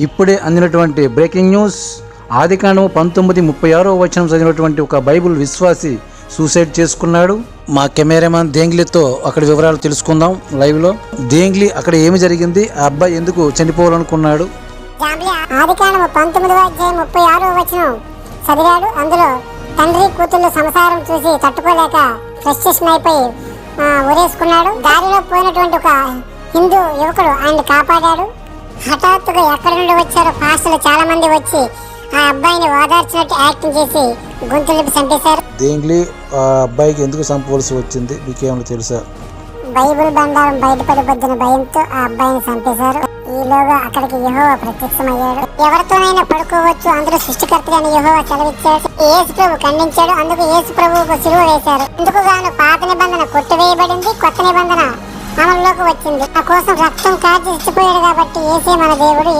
ఇప్పుడే అందినటువంటి breaking news. ఆదికాండము 19:36 చదివినటువంటి ఒక బైబిల్ విశ్వాసి సూసైడ్ చేసుకున్నాడు. మా కెమెరామాన్ దేంగ్లీతో అక్కడ వివరాలు తెలుసుకుందాం లైవ్లో. దేంగ్లీ, అక్కడ ఏమి జరిగింది? ఆ అబ్బాయి ఎందుకు చనిపోవాలనుకున్నాడు? ఆదికాండము 19:36 చదివాడు. అందులో తండ్రి కూతుళ్ళు సంసారం చూసి తట్టుకోలేక ఫ్రస్ట్రేషన్ అయిపోయి ఊరేసుకున్నాడు. దారిలో పోయినటువంటి ఒక హిందూ యువకుడు ఆయన కాపాడాడు. హఠాత్తుగా ఎక్కడి నుండి వచ్చారో పాస్టర్లు చాలా మంది వచ్చి ఆ అబ్బాయిని ఓదార్చినట్టు యాక్టింగ్ చేసి గొంతులిపి చంపేశారు. దేంగ్లీ ఆ అబ్బాయికి ఎందుకు చంపవలసి వచ్చింది మీకేమైనా తెలుసా? బైబిల్ బండారం బయటపడిపోతున్న భయంతో ఆ అబ్బాయిని చంపేశారు. ఈలోగా అక్కడికి యెహోవా ప్రత్యక్షమయ్యాడు. ఎవరితోనైనా పడుకోవచ్చు, అందరూ సృష్టికర్తగా యెహోవా సెలవిచ్చాడు. యేసు ప్రభు ఖండించాడు. అందుకు యేసు ప్రభువుకు సిలువ వేశారు. అందుకు గాను పాత నిబంధన కొట్టివేయబడింది, కొత్త నిబంధన అమల్లోకి వచ్చింది. ఆ కోసం రక్తం కార్చి ఇచ్చిపోయాడు కాబట్టి యేసే మన దేవుడు.